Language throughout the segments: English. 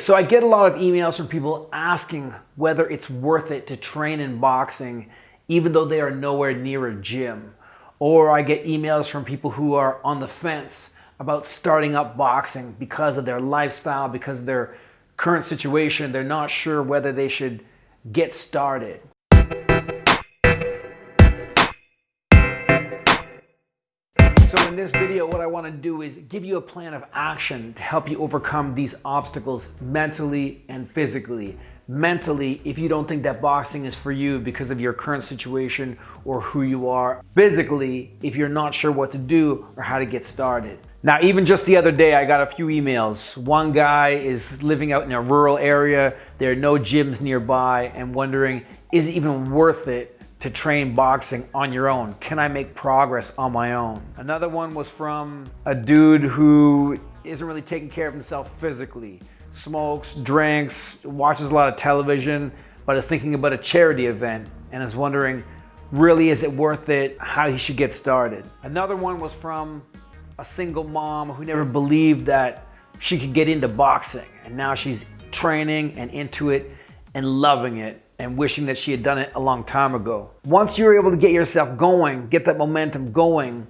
So I get a lot of emails from people asking whether it's worth it to train in boxing even though they are nowhere near a gym. Or I get emails from people who are on the fence about starting up boxing because of their lifestyle, because of their current situation. They're not sure whether they should get started. So in this video, what I want to do is give you a plan of action to help you overcome these obstacles mentally and physically. Mentally, if you don't think that boxing is for you because of your current situation or who you are. Physically, if you're not sure what to do or how to get started. Now, even just the other day, I got a few emails. One guy is living out in a rural area. There are no gyms nearby and wondering, is it even worth it to train boxing on your own? Can I make progress on my own? Another one was from a dude who isn't really taking care of himself physically. Smokes, drinks, watches a lot of television, but is thinking about a charity event and is wondering, really, is it worth it? How he should get started. Another one was from a single mom who never believed that she could get into boxing, and now she's training and into it and loving it and wishing that she had done it a long time ago. Once you're able to get yourself going, get that momentum going,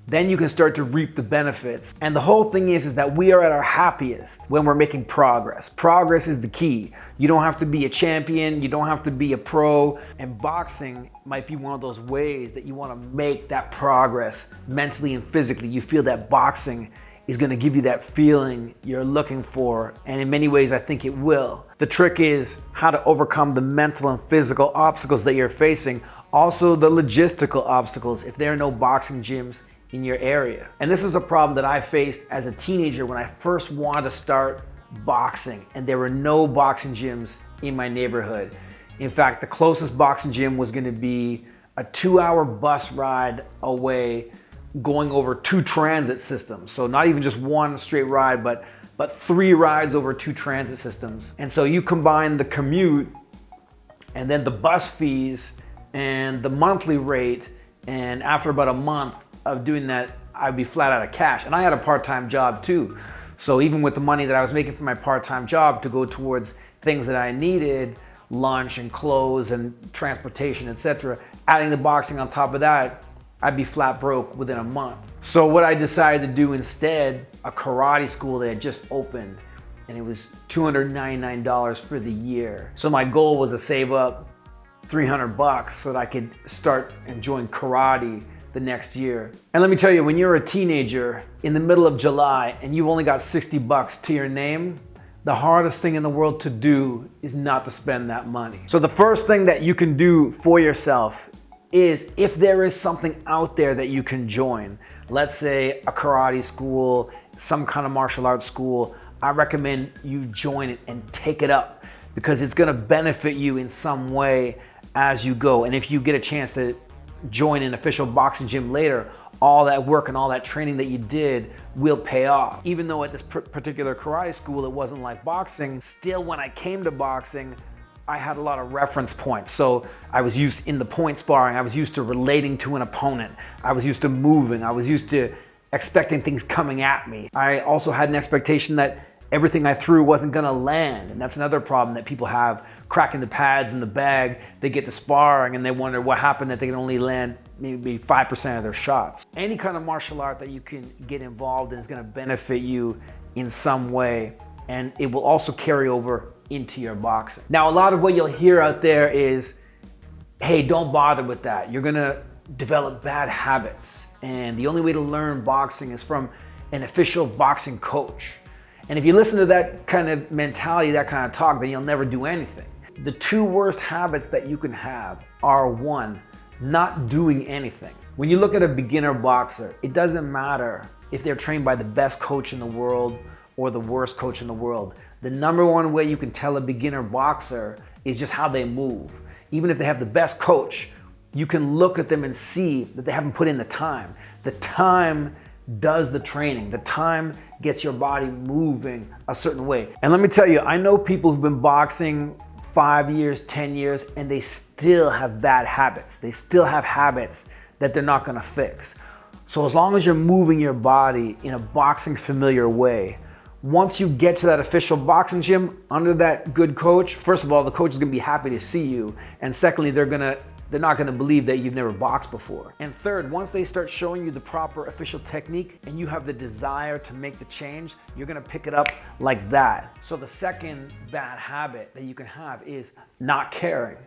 then you can start to reap the benefits. And the whole thing is that we are at our happiest when we're making progress. Progress is the key. You don't have to be a champion, you don't have to be a pro, and boxing might be one of those ways that you want to make that progress mentally and physically. You feel that boxing is going to give you that feeling you're looking for, and in many ways I think it will. The trick is how to overcome the mental and physical obstacles that you're facing, also the logistical obstacles if there are no boxing gyms in your area. And this is a problem that I faced as a teenager when I first wanted to start boxing, and there were no boxing gyms in my neighborhood. In fact, the closest boxing gym was going to be a 2-hour bus ride away, going over 2 transit systems. So not even just one straight ride, but 3 rides over 2 transit systems. And so you combine the commute and then the bus fees and the monthly rate, and after about a month of doing that, I'd be flat out of cash. And I had a part-time job too. So even with the money that I was making from my part-time job to go towards things that I needed, lunch and clothes and transportation, etc., adding the boxing on top of that, I'd be flat broke within a month. So what I decided to do instead, a karate school that had just opened, and it was $299 for the year. So my goal was to save up $300 so that I could start enjoying karate the next year. And let me tell you, when you're a teenager in the middle of July and you've only got $60 to your name, the hardest thing in the world to do is not to spend that money. So the first thing that you can do for yourself is, if there is something out there that you can join, let's say a karate school, some kind of martial arts school, I recommend you join it and take it up, because it's gonna benefit you in some way as you go. And if you get a chance to join an official boxing gym later, all that work and all that training that you did will pay off. Even though at this particular karate school it wasn't like boxing, still when I came to boxing, I had a lot of reference points. So I was used in the point sparring, I was used to relating to an opponent, I was used to moving, I was used to expecting things coming at me. I also had an expectation that everything I threw wasn't gonna land, and that's another problem that people have, cracking the pads in the bag. They get to sparring and they wonder what happened that they can only land maybe 5% of their shots. Any kind of martial art that you can get involved in is gonna benefit you in some way, and it will also carry over into your boxing. Now, a lot of what you'll hear out there is, hey, don't bother with that. You're gonna develop bad habits, and the only way to learn boxing is from an official boxing coach. And if you listen to that kind of mentality, that kind of talk, then you'll never do anything. The 2 worst habits that you can have are, 1, not doing anything. When you look at a beginner boxer, it doesn't matter if they're trained by the best coach in the world or the worst coach in the world. The number one way you can tell a beginner boxer is just how they move. Even if they have the best coach, you can look at them and see that they haven't put in the time. The time does the training. The time gets your body moving a certain way. And let me tell you, I know people who've been boxing 5 years, 10 years, and they still have bad habits. They still have habits that they're not gonna fix. So as long as you're moving your body in a boxing familiar way, Once you get to that official boxing gym under that good coach, first of all, the coach is gonna be happy to see you. And secondly, they're not gonna believe that you've never boxed before. And third, once they start showing you the proper official technique and you have the desire to make the change, you're gonna pick it up like that. So the second bad habit that you can have is not caring.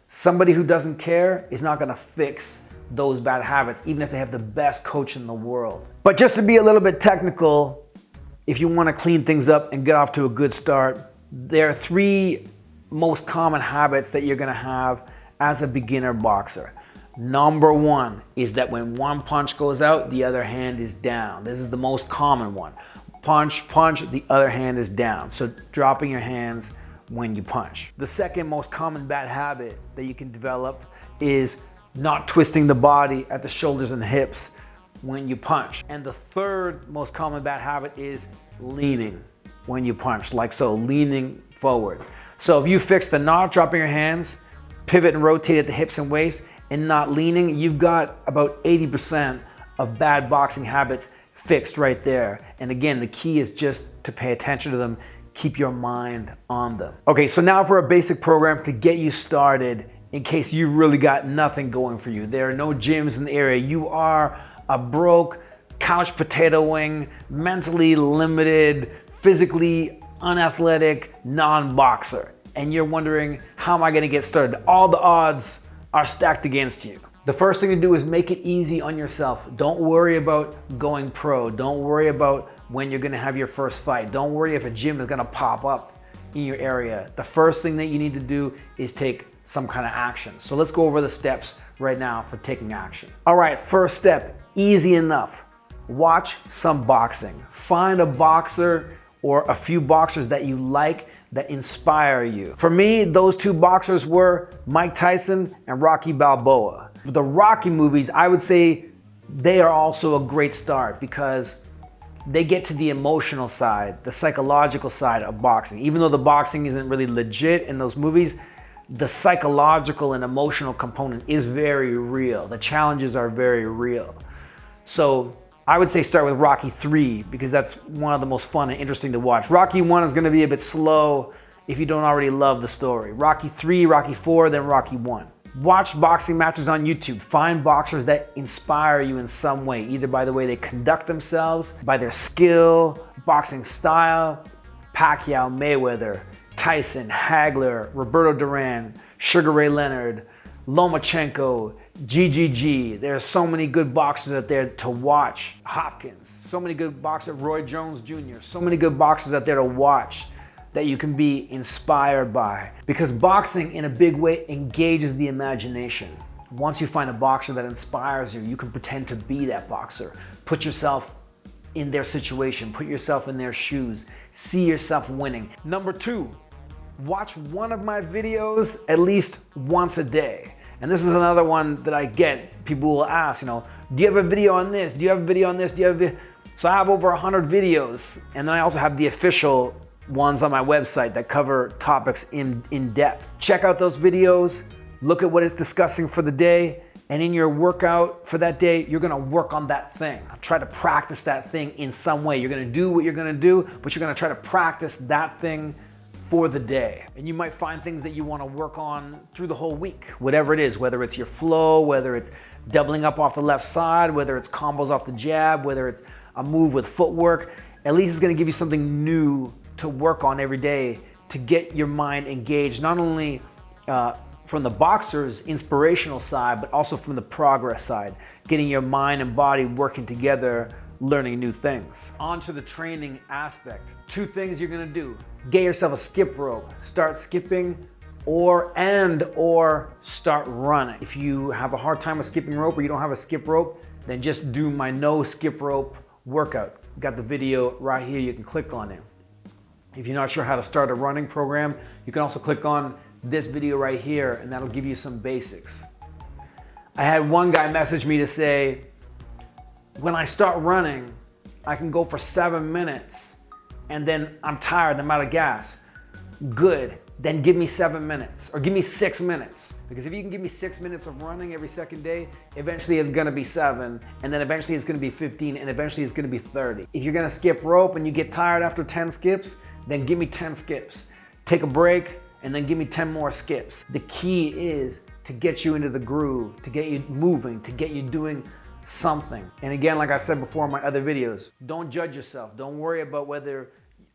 Somebody who doesn't care is not gonna fix those bad habits, even if they have the best coach in the world. But just to be a little bit technical, if you wanna clean things up and get off to a good start, there are 3 most common habits that you're gonna have as a beginner boxer. Number 1 is that when one punch goes out, the other hand is down. This is the most common one. Punch, punch, the other hand is down. So dropping your hands when you punch. The second most common bad habit that you can develop is not twisting the body at the shoulders and hips when you punch. And the third most common bad habit is leaning when you punch, like so, leaning forward. So if you fix the not dropping your hands, pivot and rotate at the hips and waist, and not leaning, you've got about 80% of bad boxing habits fixed right there. And again, the key is just to pay attention to them, keep your mind on them. Okay, so now for a basic program to get you started in case you really got nothing going for you. There are no gyms in the area. You are a broke, couch potatoing, mentally limited, physically unathletic, non-boxer. And you're wondering, how am I gonna get started? All the odds are stacked against you. The first thing to do is make it easy on yourself. Don't worry about going pro. Don't worry about when you're gonna have your first fight. Don't worry if a gym is gonna pop up in your area. The first thing that you need to do is take some kind of action. So let's go over the steps right now for taking action. All right, first step, easy enough. Watch some boxing. Find a boxer or a few boxers that you like, that inspire you. For me, those 2 boxers were Mike Tyson and Rocky Balboa. The Rocky movies, I would say they are also a great start because they get to the emotional side, the psychological side of boxing. Even though the boxing isn't really legit in those movies, the psychological and emotional component is very real. The challenges are very real. So I would say start with Rocky 3 because that's one of the most fun and interesting to watch. Rocky 1 is gonna be a bit slow if you don't already love the story. Rocky 3, Rocky 4, then Rocky 1. Watch boxing matches on YouTube. Find boxers that inspire you in some way, either by the way they conduct themselves, by their skill, boxing style. Pacquiao, Mayweather, Tyson, Hagler, Roberto Duran, Sugar Ray Leonard, Lomachenko, GGG. There are so many good boxers out there to watch. Hopkins, so many good boxers. Roy Jones Jr., so many good boxers out there to watch that you can be inspired by. Because boxing in a big way engages the imagination. Once you find a boxer that inspires you, you can pretend to be that boxer. Put yourself in their situation, put yourself in their shoes, see yourself winning. Number 2, watch one of my videos at least once a day. And this is another one that I get. People will ask, do you have a video on this? Do you have a video on this? Do you have a video? So I have over 100 videos. And then I also have the official ones on my website that cover topics in depth. Check out those videos, look at what it's discussing for the day, and in your workout for that day, you're gonna work on that thing. Try to practice that thing in some way. You're gonna do what you're gonna do, but you're gonna try to practice that thing for the day. And you might find things that you wanna work on through the whole week, whatever it is, whether it's your flow, whether it's doubling up off the left side, whether it's combos off the jab, whether it's a move with footwork. At least it's gonna give you something new to work on every day to get your mind engaged, not only from the boxer's inspirational side, but also from the progress side, getting your mind and body working together, learning new things. On to the training aspect. 2 things you're gonna do. Get yourself a skip rope. Start skipping or start running. If you have a hard time with skipping rope or you don't have a skip rope, then just do my no skip rope workout. Got the video right here, you can click on it. If you're not sure how to start a running program, you can also click on this video right here and that'll give you some basics. I had one guy message me to say, when I start running, I can go for 7 minutes and then I'm tired, I'm out of gas. Good. Then give me 7 minutes or give me 6 minutes. Because if you can give me 6 minutes of running every second day, eventually it's gonna be 7, and then eventually it's gonna be 15, and eventually it's gonna be 30. If you're gonna skip rope and you get tired after 10 skips, then give me 10 skips. Take a break and then give me 10 more skips. The key is to get you into the groove, to get you moving, to get you doing something. And again, like I said before in my other videos, don't judge yourself. Don't worry about whether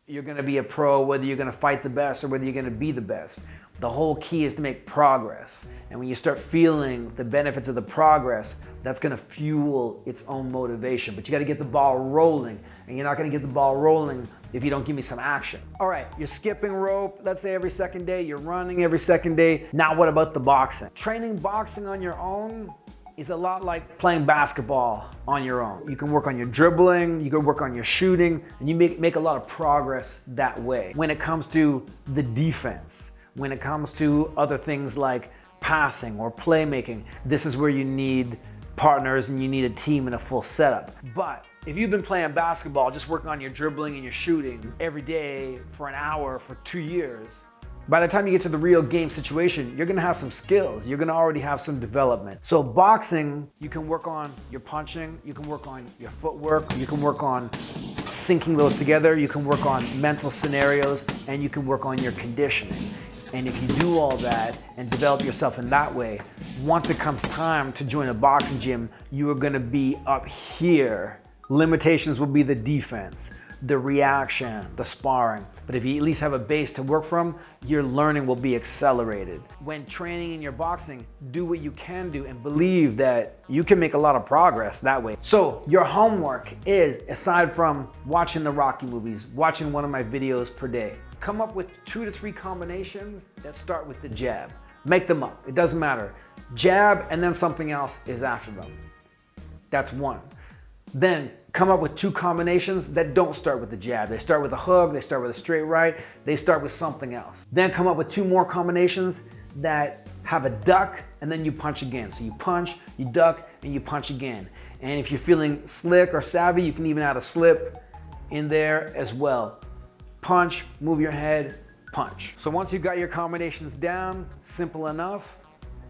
you're gonna be a pro, whether you're gonna fight the best, or whether you're gonna be the best. The whole key is to make progress. And when you start feeling the benefits of the progress, that's gonna fuel its own motivation. But you gotta get the ball rolling, and you're not gonna get the ball rolling if you don't give me some action. All right, you're skipping rope, let's say every second day, you're running every second day. Now what about the boxing? Training boxing on your own is a lot like playing basketball on your own. You can work on your dribbling, you can work on your shooting, and you make a lot of progress that way. When it comes to the defense, when it comes to other things like passing or playmaking, this is where you need partners and you need a team and a full setup. But if you've been playing basketball, just working on your dribbling and your shooting every day for an hour for 2 years, by the time you get to the real game situation, you're gonna have some skills. You're gonna already have some development. So boxing, you can work on your punching, you can work on your footwork, you can work on syncing those together, you can work on mental scenarios, and you can work on your conditioning. And if you do all that and develop yourself in that way, once it comes time to join a boxing gym, you are gonna be up here. Limitations will be the defense, the reaction, the sparring. But if you at least have a base to work from, your learning will be accelerated. When training in your boxing, do what you can do and believe that you can make a lot of progress that way. So your homework is, aside from watching the Rocky movies, watching one of my videos per day, come up with 2 to 3 combinations that start with the jab. Make them up, it doesn't matter. Jab and then something else is after them. That's one. Then come up with 2 combinations that don't start with the jab. They start with a hook, they start with a straight right, they start with something else. Then come up with 2 more combinations that have a duck and then you punch again. So you punch, you duck, and you punch again. And if you're feeling slick or savvy, you can even add a slip in there as well. Punch, move your head, punch. So once you've got your combinations down, simple enough,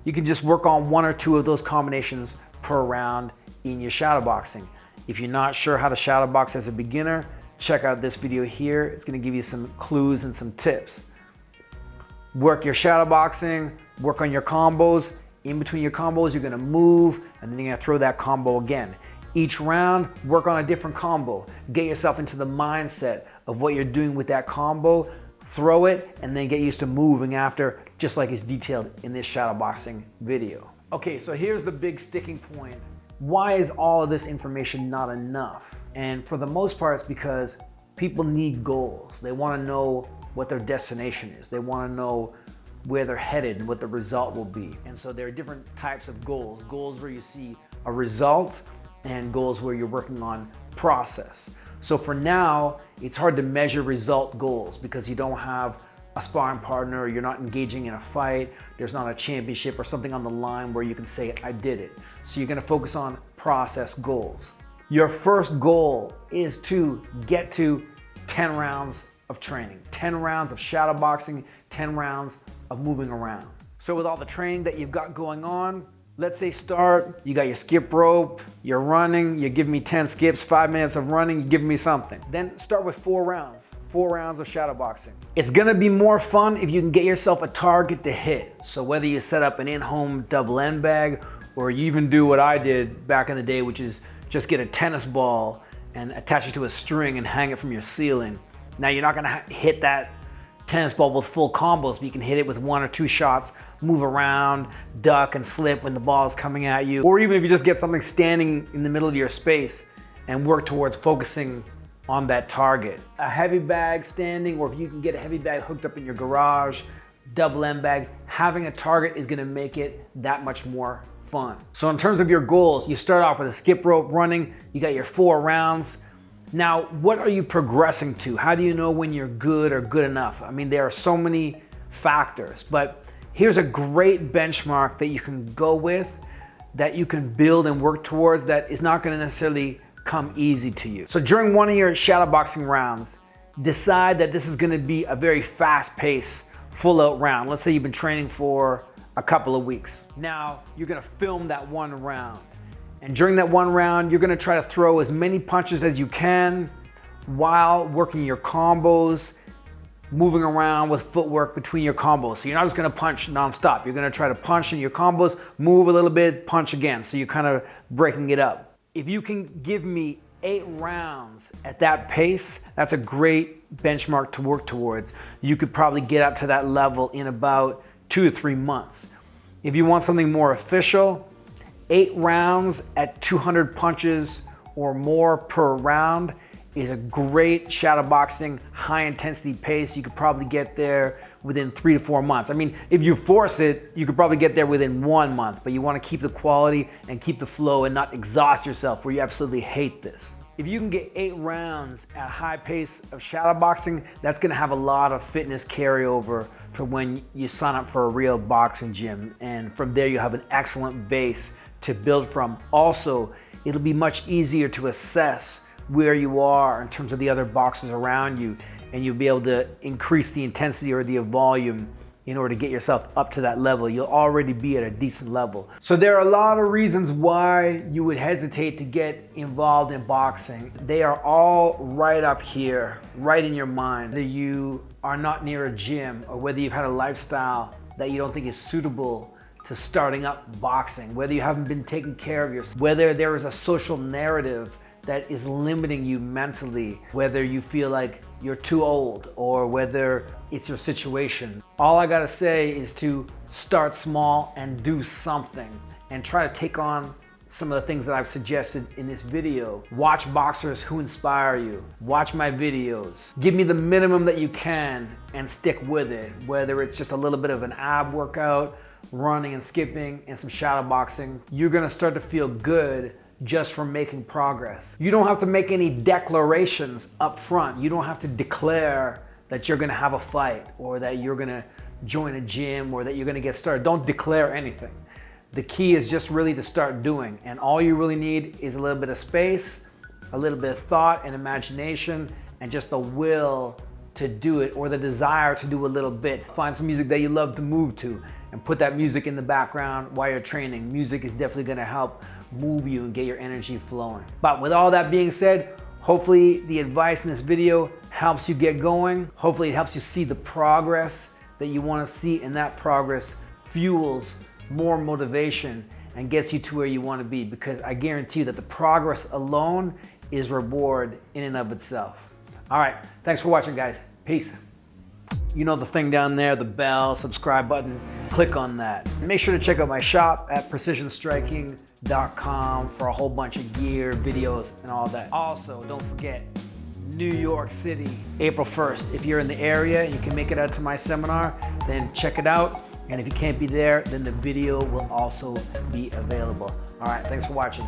you can just work on 1 or 2 of those combinations per round in your shadow boxing. If you're not sure how to shadow box as a beginner, check out this video here. It's gonna give you some clues and some tips. Work your shadow boxing, work on your combos. In between your combos, you're gonna move, and then you're gonna throw that combo again. Each round, work on a different combo. Get yourself into the mindset of what you're doing with that combo, throw it, and then get used to moving after, just like it's detailed in this shadow boxing video. Okay, so here's the big sticking point. Why is all of this information not enough? And for the most part, it's because people need goals. They want to know what their destination is. They want to know where they're headed and what the result will be. And so there are different types of goals. Goals where you see a result and goals where you're working on process. So for now, it's hard to measure result goals because you don't have a sparring partner, you're not engaging in a fight, there's not a championship or something on the line where you can say, I did it. So you're gonna focus on process goals. Your first goal is to get to 10 rounds of training, 10 rounds of shadow boxing, 10 rounds of moving around. So with all the training that you've got going on, let's say start, you got your skip rope, you're running, you're giving me 10 skips, 5 minutes of running, you're giving me something. Then start with 4 rounds of shadow boxing. It's gonna be more fun if you can get yourself a target to hit. So whether you set up an in-home double end bag, or you even do what I did back in the day, which is just get a tennis ball and attach it to a string and hang it from your ceiling. Now you're not gonna hit that tennis ball with full combos, but you can hit it with 1 or 2 shots, move around, duck and slip when the ball is coming at you. Or even if you just get something standing in the middle of your space and work towards focusing on that target. A heavy bag standing, or if you can get a heavy bag hooked up in your garage, double end bag, having a target is gonna make it that much more fun. So in terms of your goals, you start off with a skip rope running, you got your 4 rounds. Now, what are you progressing to? How do you know when you're good or good enough? I mean, there are so many factors, but here's a great benchmark that you can go with, that you can build and work towards, that is not gonna necessarily come easy to you. So during one of your shadow boxing rounds, decide that this is gonna be a very fast paced, full out round. Let's say you've been training for a couple of weeks. Now you're gonna film that one round. And during that one round, you're gonna try to throw as many punches as you can while working your combos, moving around with footwork between your combos. So you're not just gonna punch nonstop. You're gonna try to punch in your combos, move a little bit, punch again. So you're kind of breaking it up. If you can give me 8 rounds at that pace, that's a great benchmark to work towards. You could probably get up to that level in about 2 to 3 months. If you want something more official, 8 rounds at 200 punches or more per round is a great shadowboxing high intensity pace. You could probably get there within 3 to 4 months. I mean, if you force it, you could probably get there within 1 month, but you want to keep the quality and keep the flow and not exhaust yourself where you absolutely hate this. If you can get 8 rounds at high pace of shadowboxing, that's gonna have a lot of fitness carryover for when you sign up for a real boxing gym. And from there, you have an excellent base to build from. Also, it'll be much easier to assess where you are in terms of the other boxers around you, and you'll be able to increase the intensity or the volume in order to get yourself up to that level. You'll already be at a decent level. So there are a lot of reasons why you would hesitate to get involved in boxing. They are all right up here, right in your mind. Whether you are not near a gym or whether you've had a lifestyle that you don't think is suitable to starting up boxing, whether you haven't been taking care of yourself, whether there is a social narrative that is limiting you mentally, whether you feel like you're too old or whether it's your situation. All I gotta say is to start small and do something and try to take on some of the things that I've suggested in this video. Watch boxers who inspire you. Watch my videos. Give me the minimum that you can and stick with it, whether it's just a little bit of an ab workout, running and skipping, and some shadow boxing. You're gonna start to feel good just from making progress. You don't have to make any declarations up front. You don't have to declare that you're gonna have a fight or that you're gonna join a gym or that you're gonna get started. Don't declare anything. The key is just really to start doing, and all you really need is a little bit of space, a little bit of thought and imagination, and just the will to do it or the desire to do a little bit. Find some music that you love to move to and put that music in the background while you're training. Music is definitely gonna help move you and get your energy flowing. But with all that being said, hopefully the advice in this video helps you get going. Hopefully it helps you see the progress that you want to see, and that progress fuels more motivation and gets you to where you want to be, because I guarantee you that the progress alone is reward in and of itself. All right, thanks for watching, guys. Peace. You know the thing down there, the bell, subscribe button, click on that. Make sure to check out my shop at precisionstriking.com for a whole bunch of gear, videos, and all that. Also, don't forget, New York City, April 1st. If you're in the area and you can make it out to my seminar, then check it out. And if you can't be there, then the video will also be available. All right, thanks for watching.